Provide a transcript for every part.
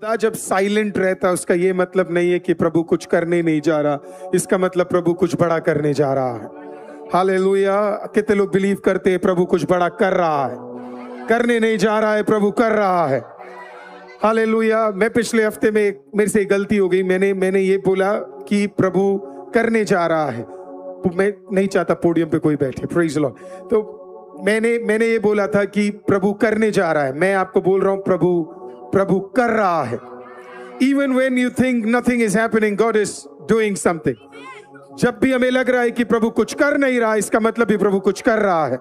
जब साइलेंट रहता उसका ये मतलब नहीं है कि प्रभु कुछ करने नहीं जा रहा, इसका मतलब प्रभु कुछ बड़ा करने जा रहा है। हालेलुया। कितने लोग बिलीव करते हैं प्रभु कुछ बड़ा कर रहा है? करने नहीं जा रहा है, प्रभु कर रहा है। हालेलुया। मैं पिछले हफ्ते में मेरे से गलती हो गई, मैंने ये बोला कि प्रभु करने जा रहा है। मैं नहीं चाहता पोडियम पे कोई बैठे, प्रेज द लॉर्ड। तो मैंने ये बोला था कि प्रभु करने जा रहा है। मैं आपको बोल रहा हूं प्रभु कर रहा है। Even when you think nothing is happening, God is doing something. जब भी हमें लग रहा है कि प्रभु कुछ कर नहीं रहा, इसका मतलब भी प्रभु कुछ कर रहा है।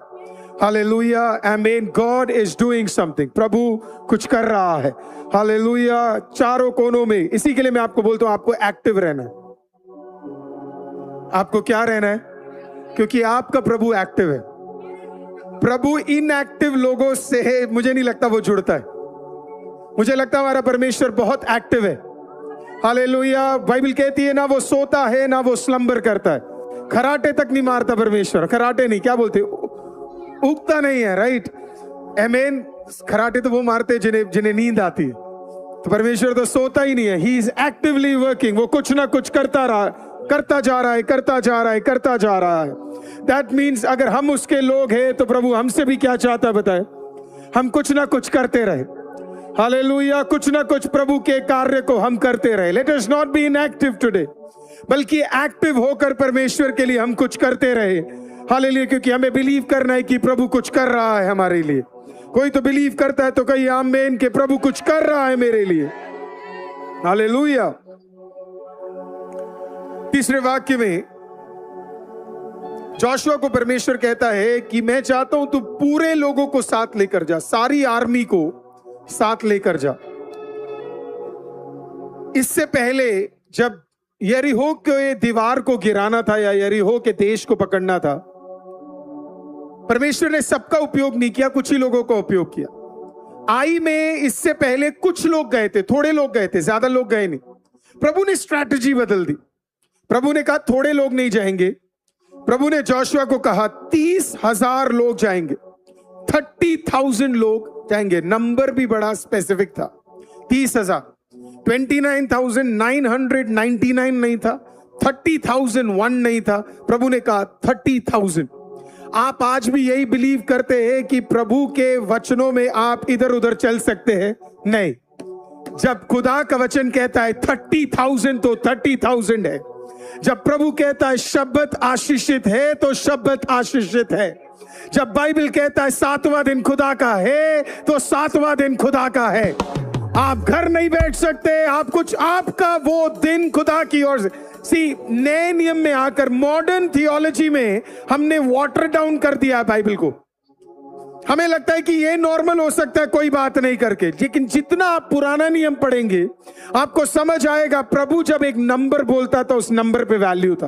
हालेलुया, आमीन। God is doing something. प्रभु कुछ कर रहा है। हालेलुया। चारों कोनों में, इसी के लिए मैं आपको बोलता हूं आपको एक्टिव रहना है। आपको क्या रहना है? क्योंकि आपका प्रभु एक्टिव है। प्रभु इनएक्टिव लोगों से मुझे नहीं लगता वो जुड़ता है। मुझे लगता है हमारा परमेश्वर बहुत एक्टिव है। हालेलुया। बाइबल कहती है ना वो सोता है ना वो स्लंबर करता है। खराटे तक नहीं मारता परमेश्वर। खराटे नहीं, क्या बोलते, उगता नहीं है, राइट? आमीन। खराटे तो वो मारते जिन्हें नींद आती है। तो परमेश्वर तो सोता ही नहीं है। He is actively working. वो कुछ ना कुछ करता जा रहा है। दैट मीन्स अगर हम उसके लोग हैं तो प्रभु हमसे भी क्या चाहता है बताए? हम कुछ ना कुछ करते रहे। हालेलुया। कुछ ना कुछ प्रभु के कार्य को हम करते रहे। Let us not be inactive today, बल्कि एक्टिव होकर परमेश्वर के लिए हम कुछ करते रहे। हालेलुया। क्योंकि हमें बिलीव करना है कि प्रभु कुछ कर रहा है हमारे लिए। कोई तो बिलीव करता है तो कहिए आमीन कि प्रभु कुछ कर रहा है मेरे लिए। हालेलुया। तीसरे वाक्य में जोशुआ को परमेश्वर कहता है कि मैं चाहता हूं तू पूरे लोगों को साथ लेकर जा, सारी आर्मी को साथ लेकर जा। इससे पहले जब यरीहो के दीवार को गिराना था या यरीहो के देश को पकड़ना था, परमेश्वर ने सबका उपयोग नहीं किया, कुछ ही लोगों का उपयोग किया। आई में इससे पहले कुछ लोग गए थे, थोड़े लोग गए थे, ज्यादा लोग गए नहीं। प्रभु ने स्ट्रैटेजी बदल दी। प्रभु ने कहा थोड़े लोग नहीं जाएंगे। प्रभु ने जोशुआ को कहा 30,000 लोग जाएंगे, 30,000 लोग जाएंगे। नंबर भी बड़ा स्पेसिफिक था, 30,000। 29,999 नहीं था, 30,001 नहीं था। प्रभु ने कहा 30,000। आप आज भी यही बिलीव करते हैं कि प्रभु के वचनों में आप इधर उधर चल सकते हैं? नहीं। जब खुदा का वचन कहता है 30,000 तो 30,000 है। जब प्रभु कहता है शब्द आशीषित है तो शब्द आशीषित है। जब बाइबल कहता है 7वां दिन खुदा का है तो 7वां दिन खुदा का है। आप घर नहीं बैठ सकते, आपका वो दिन खुदा की ओर से। नए नियम में आकर मॉडर्न थियोलॉजी में हमने वाटर डाउन कर दिया बाइबल को। हमें लगता है कि ये नॉर्मल हो सकता है कोई बात नहीं करके, लेकिन जितना आप पुराना नियम पढ़ेंगे आपको समझ आएगा प्रभु जब एक नंबर बोलता था उस नंबर पे वैल्यू था।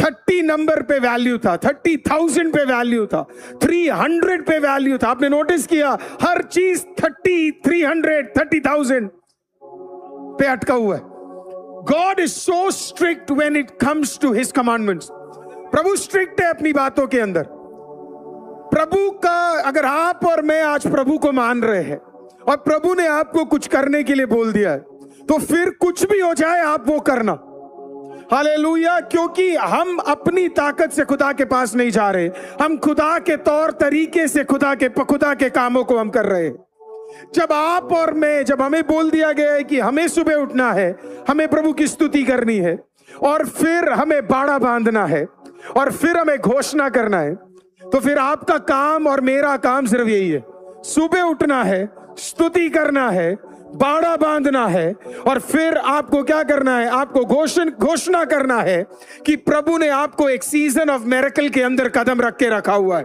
30 नंबर पे वैल्यू था, 30,000 पे वैल्यू था, 300 पे वैल्यू था। आपने नोटिस किया हर चीज 30, 300, 30,000 पे अटका हुआ है। God is so strict when it comes to his commandments. प्रभु स्ट्रिक्ट है अपनी बातों के अंदर। प्रभु का, अगर आप और मैं आज प्रभु को मान रहे हैं और प्रभु ने आपको कुछ करने के लिए बोल दिया है तो फिर कुछ भी हो जाए आप वो करना। हालेलुया। क्योंकि हम अपनी ताकत से खुदा के पास नहीं जा रहे, हम खुदा के तौर तरीके से खुदा के कामों को हम कर रहे हैं। जब आप और मैं, जब हमें बोल दिया गया है कि हमें सुबह उठना है, हमें प्रभु की स्तुति करनी है और फिर हमें बाड़ा बांधना है और फिर हमें घोषणा करना है, तो फिर आपका काम और मेरा काम सिर्फ यही है, सुबह उठना है, स्तुति करना है, बाड़ा बांधना है और फिर आपको क्या करना है? आपको घोषणा करना है कि प्रभु ने आपको एक सीजन ऑफ मिरेकल के अंदर कदम रख के रखा हुआ है।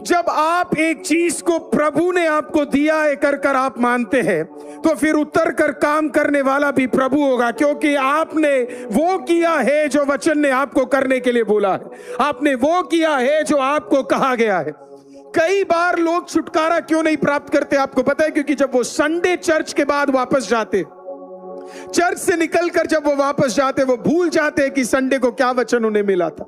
जब आप एक चीज को प्रभु ने आपको दिया है कर आप मानते हैं तो फिर उतर कर काम करने वाला भी प्रभु होगा, क्योंकि आपने वो किया है जो वचन ने आपको करने के लिए बोला है। आपने वो किया है जो आपको कहा गया है। कई बार लोग छुटकारा क्यों नहीं प्राप्त करते आपको पता है? क्योंकि जब वो संडे चर्च के बाद वापस जाते, चर्च से निकलकर जब वो वापस जाते, वो भूल जाते कि संडे को क्या वचन उन्हें मिला था।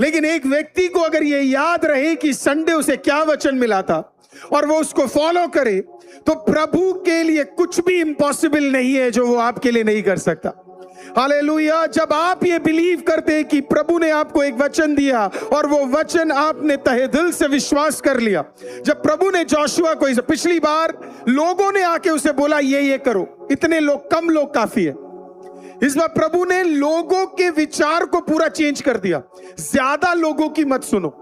लेकिन एक व्यक्ति को अगर ये याद रहे कि संडे उसे क्या वचन मिला था, और वो उसको फॉलो करे, तो प्रभु के लिए कुछ भी इम्पॉसिबल नहीं है जो वो आपके लिए नहीं कर सकता। हालेलुया। जब आप ये बिलीव करते हैं कि प्रभु ने आपको एक वचन दिया और वो वचन आपने तहे दिल से विश्वास कर लिया। जब प्रभु ने जोशुआ को, पिछली बार लोगों ने आके उसे बोला ये करो, इतने लोग, कम लोग काफी है। इस बार प्रभु ने लोगों के विचार को पूरा चेंज कर दिया। ज्यादा लोगों की मत सुनो,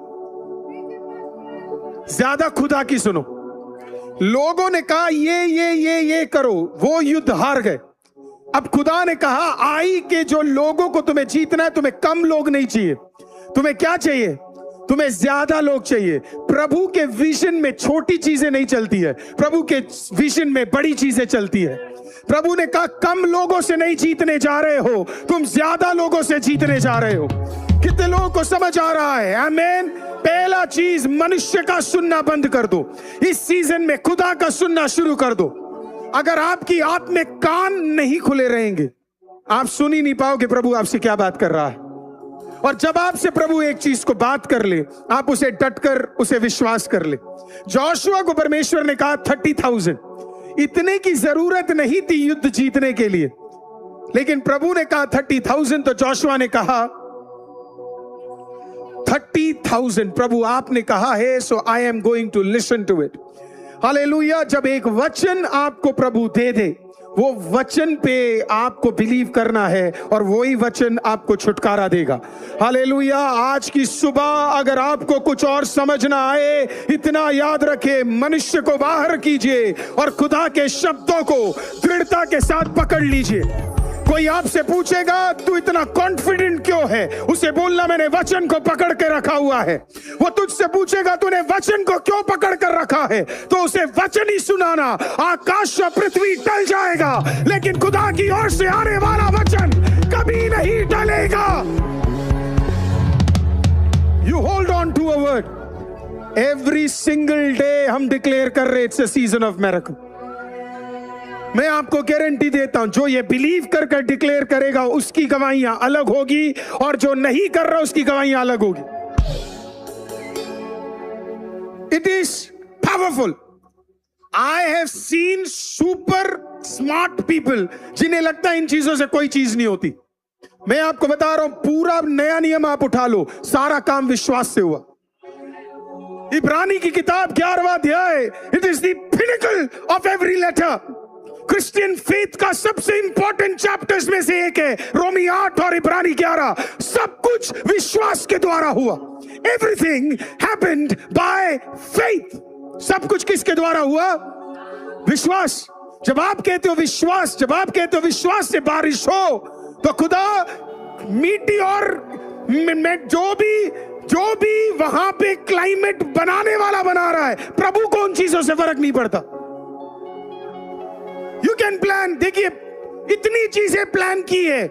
ज्यादा खुदा की सुनो। लोगों ने कहा ये करो, वो युद्ध हार गए। अब खुदा ने कहा आई के जो लोगों को तुम्हें जीतना है, तुम्हें कम लोग नहीं चाहिए, तुम्हें क्या चाहिए? तुम्हें ज्यादा लोग चाहिए। प्रभु के विजन में छोटी चीजें नहीं चलती है, प्रभु के विजन में बड़ी चीजें चलती है। प्रभु ने कहा कम लोगों से नहीं जीतने जा रहे हो, तुम ज्यादा लोगों से जीतने जा रहे हो। कितने लोगों को समझ आ रहा है? आमीन। पहला चीज, मनुष्य का सुनना बंद कर दो। इस सीजन में खुदा का सुनना शुरू कर दो। अगर आपकी आत्मिक कान नहीं खुले रहेंगे, आप सुन ही नहीं पाओगे प्रभु आपसे क्या बात कर रहा है। और जब आपसे प्रभु एक चीज को बात कर ले, आप उसे डटकर उसे विश्वास कर ले। जोशुआ को परमेश्वर ने कहा 30,000, इतने की जरूरत नहीं थी युद्ध जीतने के लिए, लेकिन प्रभु ने कहा 30,000, तो जोशुआ ने कहा 30,000 प्रभु आपने कहा है, so I am going to listen to it. Hallelujah. जब एक वचन आपको प्रभु दे दे, वो वचन पे आपको बिलीव करना है और वही वचन आपको छुटकारा देगा। हालेलुया। आज की सुबह अगर आपको कुछ और समझ ना आए, इतना याद रखे, मनुष्य को बाहर कीजिए और खुदा के शब्दों को दृढ़ता के साथ पकड़ लीजिए। कोई आपसे पूछेगा तू इतना कॉन्फिडेंट क्यों है, उसे बोलना मैंने वचन को पकड़ के रखा हुआ है। वो तुझसे पूछेगा तूने वचन को क्यों पकड़ कर रखा है, तो उसे वचन ही सुनाना। आकाश और पृथ्वी टल जाएगा, लेकिन खुदा की ओर से आने वाला वचन कभी नहीं टलेगा। You hold on to a word. Every single day हम डिक्लेयर कर रहे it's a season of miracle. मैं आपको गारंटी देता हूं, जो ये बिलीव कर कर डिक्लेयर करेगा उसकी गवाहियां अलग होगी, और जो नहीं कर रहा उसकी गवाहियां अलग होगी। It is powerful. I have seen super smart people जिन्हें लगता है इन चीजों से कोई चीज नहीं होती। मैं आपको बता रहा हूं, पूरा नया नियम आप उठा लो, सारा काम विश्वास से हुआ। इब्रानी की किताब 11वां अध्याय, it is the pinnacle of every letter. Christian faith का सबसे इंपॉर्टेंट चैप्टर्स में से एक है रोमी 8 और इब्रानी 11। सब कुछ विश्वास के द्वारा हुआ। Everything happened by faith. सब कुछ किसके द्वारा हुआ? विश्वास। जब आप कहते हो विश्वास, जब आप कहते हो विश्वास से बारिश हो, तो खुदा मीटियोर में जो भी वहां पे क्लाइमेट बनाने वाला बना रहा है, प्रभु को उन चीजों से फर्क नहीं पड़ता। You can plan. देखिए इतनी चीजें प्लान की है,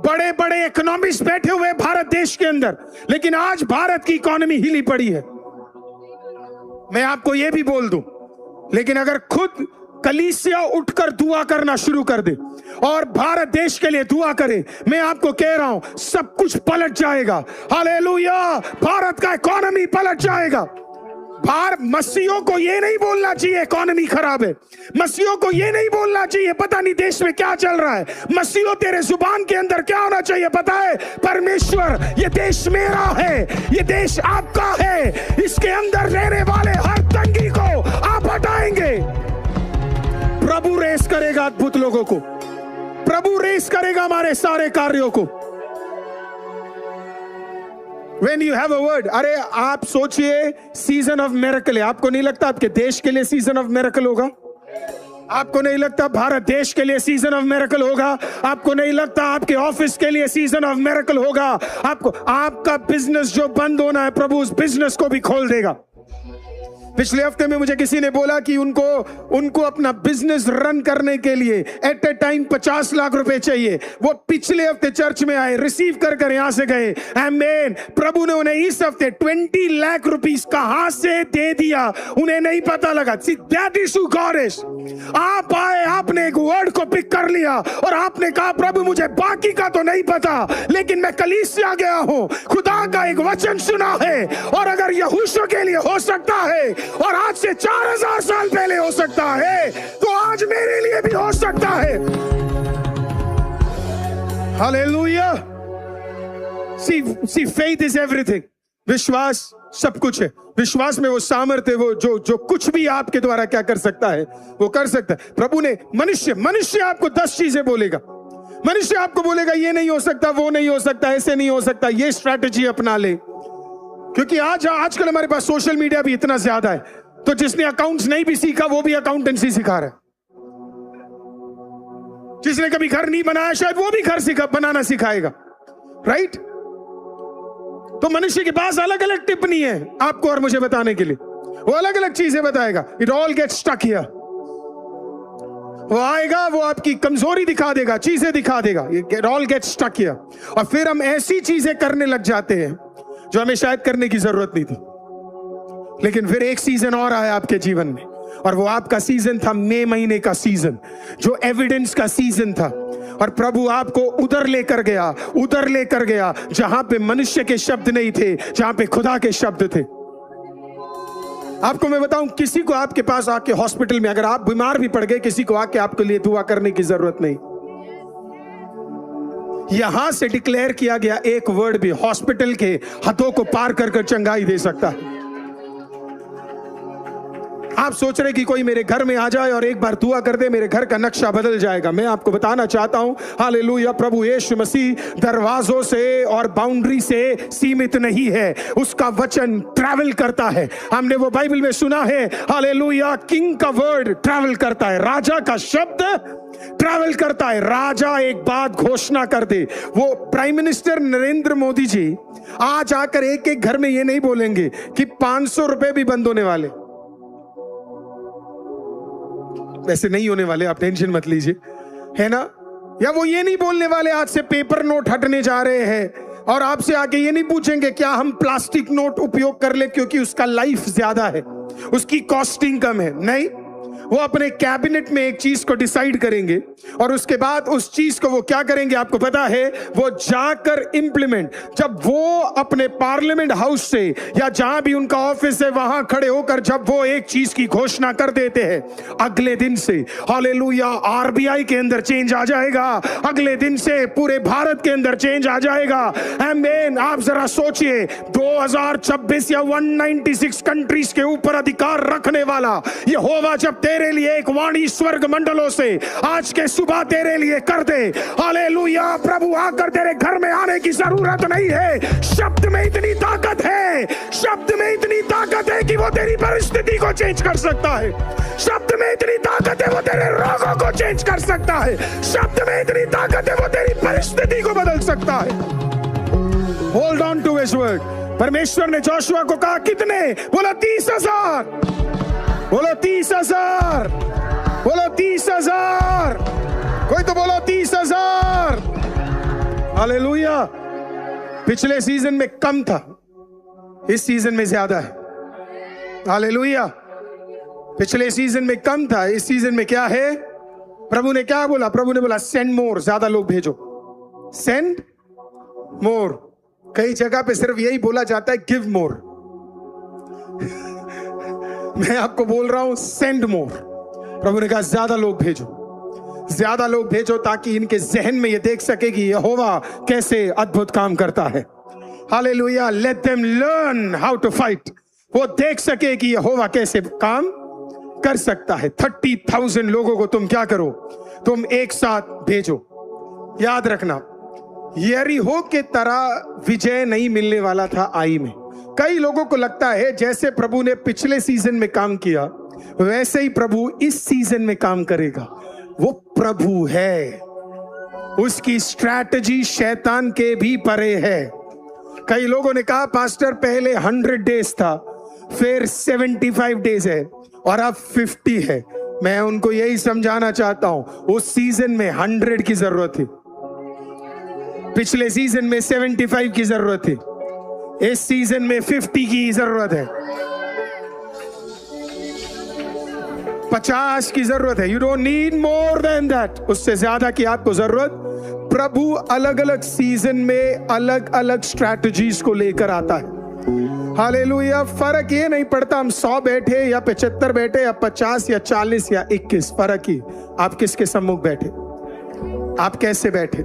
बड़े बड़े इकोनॉमिस्ट बैठे हुए भारत देश के अंदर, लेकिन आज भारत की इकोनॉमी हिली पड़ी है। मैं आपको यह भी बोल दूं, लेकिन अगर खुद कलीसिया उठकर दुआ करना शुरू कर दे और भारत देश के लिए दुआ करे, मैं आपको कह रहा हूं सब कुछ पलट जाएगा। हालेलुया। भारत का इकोनॉमी पलट जाएगा। मसीहों को ये नहीं बोलना चाहिए इकोनॉमी खराब है, मसीहों को ये नहीं बोलना चाहिए पता नहीं देश में क्या चल रहा है। मसीहों तेरे जुबान के अंदर क्या होना चाहिए पता है? परमेश्वर, ये देश मेरा है, ये देश आपका है, इसके अंदर रहने वाले हर तंगी को आप हटाएंगे। प्रभु रेस करेगा अद्भुत लोगों को, प्रभु रेस करेगा हमारे सारे कार्यों को। When you have a word, अरे आप सोचिए सीजन ऑफ मिरेकल है। आपको नहीं लगता आपके देश के लिए सीजन ऑफ मिरेकल होगा? आपको नहीं लगता भारत देश के लिए सीजन ऑफ मिरेकल होगा? आपको नहीं लगता आपके ऑफिस के लिए सीजन ऑफ मिरेकल होगा? आपका बिजनेस जो बंद होना है, प्रभु उस बिजनेस को भी खोल देगा। पिछले हफ्ते में मुझे किसी ने बोला कि उनको अपना बिजनेस रन करने के लिए एट ए टाइम 50 लाख रुपए चाहिए। वो पिछले हफ्ते चर्च में आए, रिसीव कर यहां से गए। आमीन। प्रभु ने उन्हें इस हफ्ते 20 लाख रुपीस कहां से दे दिया, उन्हें नहीं पता लगा। That is who God is. आप आए, आपने एक वर्ड को पिक कर लिया और आपने कहा प्रभु मुझे बाकी का तो नहीं पता, लेकिन मैं कलीसिया गया हूं, खुदा का एक वचन सुना है, और अगर यहोशू के लिए हो सकता है और आज से 4000 साल पहले हो सकता है, तो आज मेरे लिए भी हो सकता है। Hallelujah. See, faith is everything. विश्वास सब कुछ है। विश्वास में वो सामर्थ्य, वो जो कुछ भी आपके द्वारा क्या कर सकता है वो कर सकता है। प्रभु ने मनुष्य आपको 10 चीजें बोलेगा, मनुष्य आपको बोलेगा ये नहीं हो सकता, वो नहीं हो सकता, ऐसे नहीं हो सकता, ये स्ट्रैटेजी अपना ले। क्योंकि आजकल हमारे पास सोशल मीडिया भी इतना ज्यादा है, तो जिसने अकाउंट्स नहीं भी सीखा वो भी अकाउंटेंसी सिखा रहा है। जिसने कभी घर नहीं बनाया शायद वो भी घर बनाना सिखाएगा, राइट? तो मनुष्य के पास अलग अलग टिप्पणी है आपको और मुझे बताने के लिए, वो अलग अलग चीजें बताएगा। It all gets stuck here. वो आएगा, वो आपकी कमजोरी दिखा देगा, चीजें दिखा देगा, it all gets stuck here. और फिर हम ऐसी चीजें करने लग जाते हैं जो हमें शायद करने की जरूरत नहीं थी, लेकिन फिर एक सीजन और आया आपके जीवन में, और वो आपका सीजन था मई महीने का सीजन, जो एविडेंस का सीजन था। और प्रभु आपको उधर लेकर गया जहां पे मनुष्य के शब्द नहीं थे, जहां पे खुदा के शब्द थे। आपको मैं बताऊं, किसी को आपके पास आके हॉस्पिटल में अगर आप बीमार भी पड़ गए, किसी को आके आपके लिए दुआ करने की जरूरत नहीं। यहां से डिक्लेयर किया गया एक वर्ड भी हॉस्पिटल के हदों को पार कर चंगाई दे सकता है। आप सोच रहे कि कोई मेरे घर में आ जाए और एक बार दुआ कर दे, मेरे घर का नक्शा बदल जाएगा। मैं आपको बताना चाहता हूं, हालेलुया, प्रभु यीशु मसीह दरवाजों से और बाउंड्री से सीमित नहीं है, उसका वचन ट्रैवल करता है। हमने वो बाइबल में सुना है, हालेलुया, किंग का वर्ड ट्रैवल करता है, राजा का शब्द ट्रैवल करता है। राजा एक बात घोषणा कर दे, वो प्राइम मिनिस्टर नरेंद्र मोदी जी आज आकर एक एक घर में ये नहीं बोलेंगे कि 500 रुपए भी बंद होने वाले, वैसे नहीं होने वाले, आप टेंशन मत लीजिए, है ना? या वो ये नहीं बोलने वाले आज से पेपर नोट हटने जा रहे हैं, और आपसे आके ये नहीं पूछेंगे क्या हम प्लास्टिक नोट उपयोग कर ले क्योंकि उसका लाइफ ज्यादा है, उसकी कॉस्टिंग कम है। नहीं, वो अपने कैबिनेट में एक चीज को डिसाइड करेंगे और उसके बाद उस चीज को वो क्या करेंगे आपको पता है? वो जाकर इंप्लीमेंट, जब वो अपने पार्लियामेंट हाउस से या जहां भी उनका ऑफिस है वहां खड़े होकर जब वो एक चीज की घोषणा कर देते हैं, अगले दिन से हालेलुया आरबीआई के अंदर चेंज आ जाएगा, अगले दिन से पूरे भारत के अंदर चेंज आ जाएगा। आमीन। आप जरा सोचिए, 2026 या 196 कंट्रीज के ऊपर अधिकार रखने वाला यहोवा जब तेरे लिए एक वाणी स्वर्ग मंडलों से आज के सुबह तेरे लिए कर दे, हालेलुया, प्रभु आकर तेरे घर में आने की जरूरत नहीं है। शब्द में इतनी ताकत है, शब्द में इतनी ताकत है कि वो तेरी परिस्थिति को चेंज कर सकता है। शब्द में इतनी ताकत है वो तेरे रोगों को चेंज कर सकता है। शब्द में इतनी ताकत है वो तेरी परिस्थिति को बदल सकता है। Hold on to his word. परमेश्वर ने जोशुआ को कहा कितने? बोला 30,000। बोलो 30,000, बोलो 30,000, कोई तो बोलो 30,000। हालेलुया। पिछले सीजन में कम था, इस सीजन में ज्यादा है। हालेलुया। पिछले सीजन में कम था, इस सीजन में क्या है? प्रभु ने क्या बोला? प्रभु ने बोला सेंड मोर, ज्यादा लोग भेजो, सेंड मोर। कई जगह पे सिर्फ यही बोला जाता है गिव मोर। मैं आपको बोल रहा हूं सेंड मोर। प्रभु ने कहा ज्यादा लोग भेजो, ज्यादा लोग भेजो, ताकि इनके जहन में ये देख सके कि यहोवा कैसे अद्भुत काम करता है। Hallelujah. Let them learn how to fight. वो देख सके कि यहोवा कैसे काम कर सकता है। 30,000 लोगों को तुम क्या करो? तुम एक साथ भेजो। याद रखना, यरीहो के तरह विजय नहीं मिलने वाला था आई में। कई लोगों को लगता है जैसे प्रभु ने पिछले सीजन में काम किया वैसे ही प्रभु इस सीजन में काम करेगा। वो प्रभु है, उसकी स्ट्रैटेजी शैतान के भी परे है। कई लोगों ने कहा पास्टर पहले 100 डेज था, फिर 75 डेज है और अब 50 है। मैं उनको यही समझाना चाहता हूं, उस सीजन में 100 की जरूरत थी, पिछले सीजन में 75 की जरूरत थी, इस सीजन में 50 की जरूरत है। 50 की जरूरत है, you don't need more than that, उससे ज्यादा की आपको जरूरत। प्रभु अलग अलग सीजन में अलग अलग स्ट्रैटेजीज को लेकर आता है। हालेलुया। फर्क ये नहीं पड़ता हम 100 बैठे या 75 बैठे या 50 या 40 या 21, फर्क ही आप किसके सम्मुख बैठे, आप कैसे बैठे,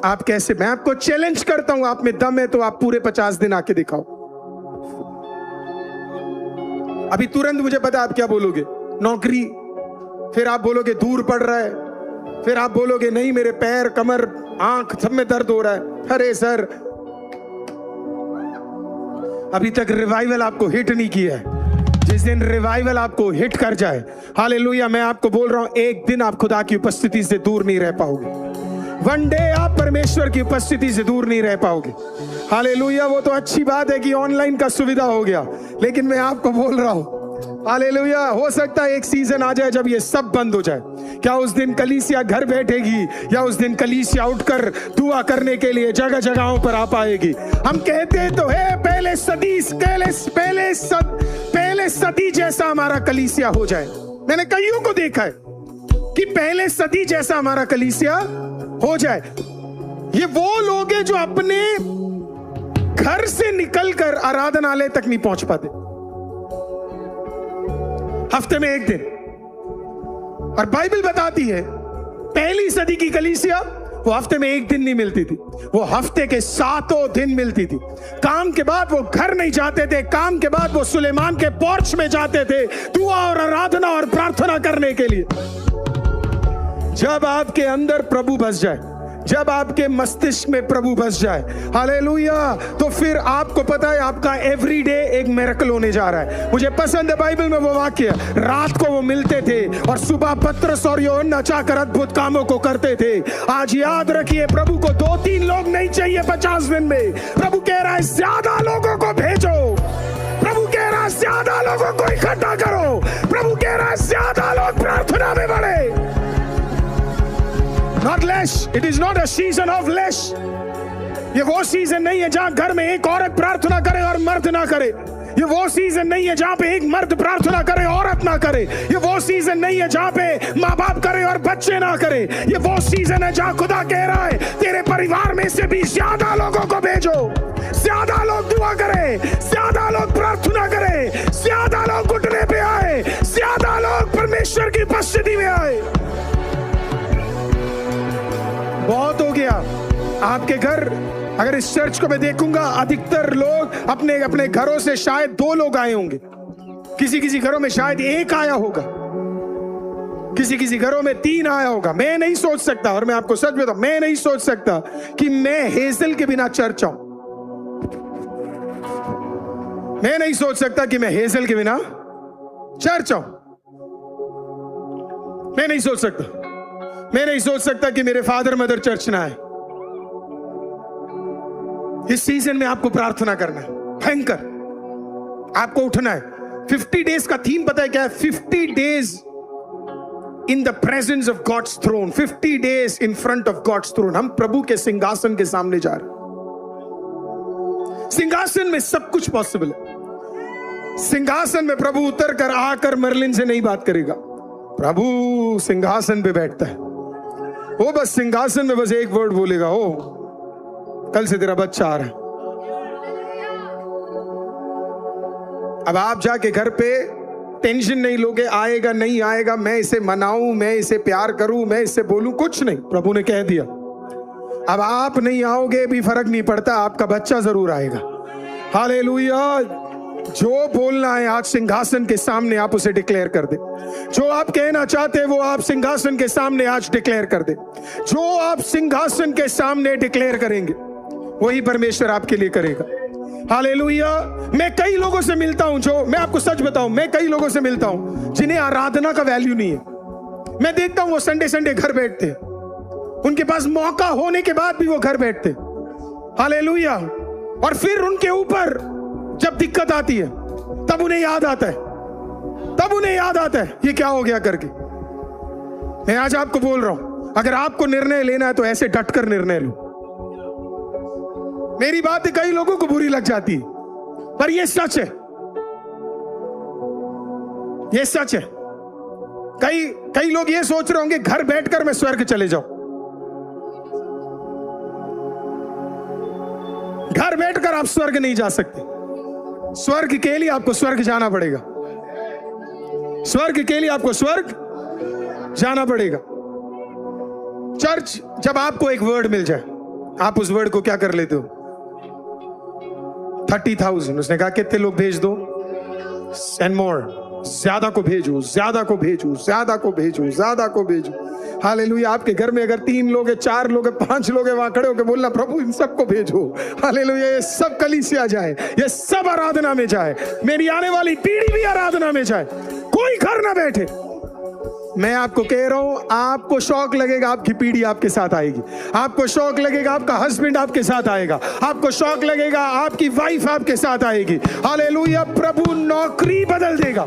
आप कैसे। मैं आपको चैलेंज करता हूं, आप में दम है तो आप पूरे 50 दिन आके दिखाओ। अभी तुरंत मुझे पता आप क्या बोलोगे, नौकरी, फिर आप बोलोगे दूर पड़ रहा है, फिर आप बोलोगे नहीं मेरे पैर कमर आंख सब में दर्द हो रहा है। अरे सर, अभी तक रिवाइवल आपको हिट नहीं किया है। जिस दिन रिवाइवल आपको हिट कर जाए, हालेलुया, मैं आपको बोल रहा हूं एक दिन आप खुदा की उपस्थिति से दूर नहीं रह पाओगे। वन डे आप परमेश्वर की उपस्थिति से दूर नहीं रह पाओगे। हालेलुया। वो तो अच्छी बात है कि ऑनलाइन का सुविधा हो गया, लेकिन मैं आपको बोल रहा हूं, हालेलुया, हो सकता है एक सीजन आ जाए जब ये सब बंद हो जाए। क्या उस दिन कलीसिया घर बैठेगी, या उस दिन कलीसिया उठकर दुआ करने के लिए जगह जगहों पर आ पाएगी। हम कहते तो है पहले सदी जैसा हमारा कलीसिया हो जाए। मैंने कईयों को देखा है कि पहले सदी जैसा हमारा कलीसिया हो जाए। ये वो लोग हैं जो अपने घर से निकलकर आराधनालय तक नहीं पहुंच पाते, हफ्ते में एक दिन। और बाइबल बताती है पहली सदी की कलीसिया वो हफ्ते में एक दिन नहीं मिलती थी, वो हफ्ते के 7 दिन मिलती थी। काम के बाद वो घर नहीं जाते थे, काम के बाद वो सुलेमान के पोर्च में जाते थे दुआ और आराधना और प्रार्थना करने के लिए। जब आपके अंदर प्रभु बस जाए, जब आपके मस्तिष्क में प्रभु बस जाए, हालेलुया, तो फिर आपको पता है आपका एवरीडे एक मिरेकल होने जा रहा है। मुझे पसंद है बाइबल में वो वाक्य, रात को वो मिलते थे और सुबह पतरस और यूहन्ना जाकर अद्भुत कामों को करते थे। आज याद रखिए, प्रभु को 2-3 लोग नहीं चाहिए 50 दिन में। प्रभु कह रहा है ज्यादा लोगों को भेजो, प्रभु कह रहा है ज्यादा लोगों को इकट्ठा करो, प्रभु कह रहा है ज्यादा लोग प्रार्थना में बढ़े। Not less. It is not a season of less. ये वो सीजन नहीं है जहां घर में एक औरत प्रार्थना करे और मर्द ना करे। ये वो सीजन नहीं है जहां पे एक मर्द प्रार्थना करे औरत ना करे। ये वो सीजन नहीं है जहां पे माँ बाप करे और बच्चे ना करे। ये वो सीजन है जहां खुदा कह रहा है तेरे परिवार में से भी ज्यादा लोगों को भेजो, ज्यादा लोग दुआ करे, ज्यादा लोग प्रार्थना करे, ज्यादा लोग घुटने पे आए, ज्यादा लोग परमेश्वर की उपस्थिति में आए। बहुत हो गया आपके घर। अगर इस चर्च को मैं देखूंगा, अधिकतर लोग अपने अपने घरों से शायद 2 लोग आए होंगे, किसी किसी घरों में शायद 1 आया होगा, किसी किसी घरों में 3 आया होगा। मैं नहीं सोच सकता, और मैं आपको सच बताऊं, मैं नहीं सोच सकता कि मैं हेजल के बिना चर्च आऊं। मैं नहीं सोच सकता कि मैं हेजल के बिना चर्च आऊं। मैं नहीं सोच सकता, मैं नहीं सोच सकता कि मेरे फादर मदर चर्च ना आए। इस सीजन में आपको प्रार्थना करना है, भयंकर आपको उठना है। 50 डेज का थीम पता है क्या है? 50 days in the presence of God's throne, 50 days in front of God's throne. हम प्रभु के सिंहासन के सामने जा रहे हैं। सिंहासन में सब कुछ पॉसिबल है। सिंहासन में प्रभु उतर कर आकर मर्लिन से नहीं बात करेगा। प्रभु सिंहासन पे बैठता है, वो बस सिंहासन में बस एक वर्ड बोलेगा, ओ कल से तेरा बच्चा आ रहा है। अब आप जाके घर पे टेंशन नहीं लोगे, आएगा नहीं आएगा, मैं इसे मनाऊं, मैं इसे प्यार करूं, मैं इससे बोलूं, कुछ नहीं। प्रभु ने कह दिया। अब आप नहीं आओगे भी फर्क नहीं पड़ता, आपका बच्चा जरूर आएगा। हालेलुया। जो बोलना है आज सिंहासन के सामने आप उसे डिक्लेयर कर दे। जो आप कहना चाहते हैं वो आप सिंहासन के सामने आज डिक्लेयर कर दे। जो आप सिंहासन के सामने डिक्लेयर करेंगे वही परमेश्वर आपके लिए करेगा। हालेलुया। मैं कई लोगों से मिलता हूं, जो मैं आपको सच बताऊं, मैं कई लोगों से मिलता हूं जिन्हें आराधना का वैल्यू नहीं है। मैं देखता हूं वो संडे घर बैठते, उनके पास मौका होने के बाद भी वो घर बैठते। हालेलुया। और फिर उनके ऊपर जब दिक्कत आती है तब उन्हें याद आता है, तब उन्हें याद आता है ये क्या हो गया करके। मैं आज आपको बोल रहा हूं, अगर आपको निर्णय लेना है तो ऐसे डटकर निर्णय लो। मेरी बात कई लोगों को बुरी लग जाती है, पर ये सच है, ये सच है। कई लोग ये सोच रहे होंगे घर बैठकर मैं स्वर्ग चले जाऊं। घर बैठकर आप स्वर्ग नहीं जा सकते। स्वर्ग के लिए आपको स्वर्ग जाना पड़ेगा। स्वर्ग के लिए आपको स्वर्ग जाना पड़ेगा। चर्च, जब आपको एक वर्ड मिल जाए, आप उस वर्ड को क्या कर लेते हो? 30,000। उसने कहा कितने लोग भेज दो? एंड मोर, ज्यादा को भेजो, ज्यादा को भेजो, ज्यादा को भेजो, ज्यादा को भेजो। हालेलुया। आपके घर में अगर 3 लोग है, 4 लोग है, 5 लोग है, वहां खड़े होकर बोलना प्रभु इन सबको भेजो। हालेलुया। ये सब कलीसिया जाए, ये सब आराधना में जाए, मेरी आने वाली पीढ़ी भी आराधना में जाए, कोई घर ना बैठे। मैं आपको कह रहा हूं, आपको शौक लगेगा, आपकी पीढ़ी आपके साथ आएगी। आपको शौक लगेगा, आपका हस्बैंड आपके साथ आएगा। आपको शौक लगेगा, आपकी वाइफ आपके साथ आएगी। हालेलुया। प्रभु नौकरी बदल देगा,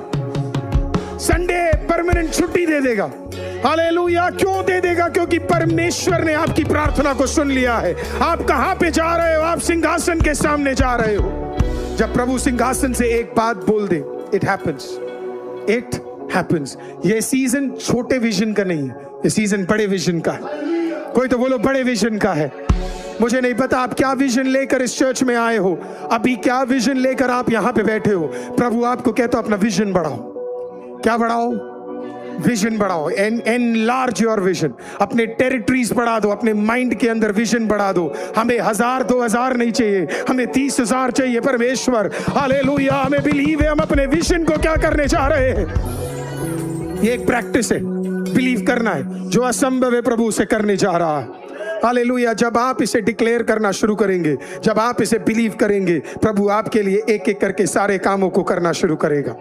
संडे परमानेंट छुट्टी दे देगा। हालेलुया। क्यों दे देगा? क्योंकि परमेश्वर ने आपकी प्रार्थना को सुन लिया है। आप कहां पे जा रहे हो? आप सिंहासन के सामने जा रहे हो। जब प्रभु सिंहासन से एक बात बोल दे, इट हैपेंस, इट हैपेंस। ये सीजन छोटे विजन का नहीं है, ये सीजन बड़े विजन का है। कोई तो बोलो बड़े विजन का है। मुझे नहीं पता आप क्या विजन लेकर इस चर्च में आए हो, अभी क्या विजन लेकर आप यहां पे बैठे हो। प्रभु आपको कहता है अपना विजन बढ़ाओ। क्या बढ़ाओ? विजन बढ़ाओ। Enlarge your vision. अपने टेरिटरीज बढ़ा दो, अपने माइंड के अंदर विजन बढ़ा दो। हमें 1000 2000 नहीं चाहिए, हमें 30,000 चाहिए। परमेश्वर हालेलुया। हमें बिलीव है, हम अपने विजन को क्या करने जा रहे हैं। ये एक प्रैक्टिस है, बिलीव करना है। जो असंभव है प्रभु उसे करने जा रहा है। हालेलुया। जब आप इसे डिक्लेयर करना शुरू करेंगे, जब आप इसे बिलीव करेंगे, प्रभु आपके लिए एक एक करके सारे कामों को करना शुरू करेगा।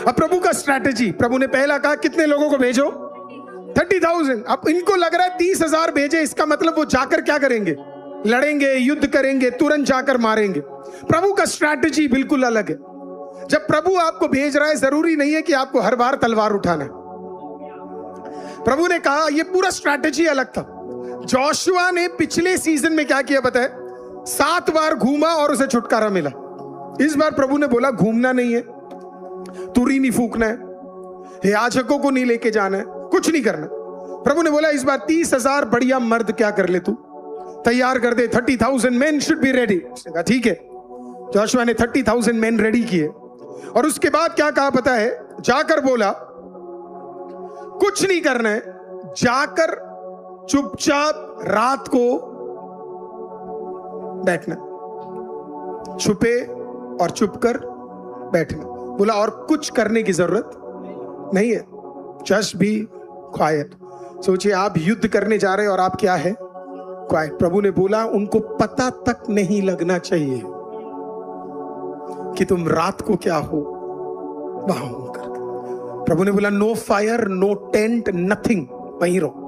अब प्रभु का स्ट्रैटेजी, प्रभु ने पहला कहा कितने लोगों को भेजो? 30,000। अब इनको लग रहा है 30,000 भेजे, इसका मतलब वो जाकर क्या करेंगे? लड़ेंगे, युद्ध करेंगे, तुरंत जाकर मारेंगे। प्रभु का स्ट्रैटेजी बिल्कुल अलग है। जब प्रभु आपको भेज रहा है, जरूरी नहीं है कि आपको हर बार तलवार उठाना है। प्रभु ने कहा, यह पूरा स्ट्रैटेजी अलग था। जोशुआ ने पिछले सीजन में क्या किया बताए? 7 बार घूमा और उसे छुटकारा मिला। इस बार प्रभु ने बोला घूमना नहीं है, तुरी नहीं फूकना है, याजकों को नहीं लेके जाना है, कुछ नहीं करना। प्रभु ने बोला इस बार 30,000 बढ़िया मर्द क्या कर ले, तू तैयार कर दे। 30,000 मेन शुड बी रेडी। उसने कहा ठीक है। जोशुआ ने 30,000 मेन रेडी किए और उसके बाद क्या कहा पता है? जाकर बोला कुछ नहीं करना है, जाकर चुपचाप रात को बैठना, छुपे और चुप कर बैठना। बोला और कुछ करने की जरूरत नहीं है, जस्ट बी क्वाइट। सोचिए आप युद्ध करने जा रहे हैं और आप क्या है? क्वाइट। प्रभु ने बोला उनको पता तक नहीं लगना चाहिए कि तुम रात को क्या हो वहां होकर। प्रभु ने बोला no fire, no tent, nothing, वहीं रहो।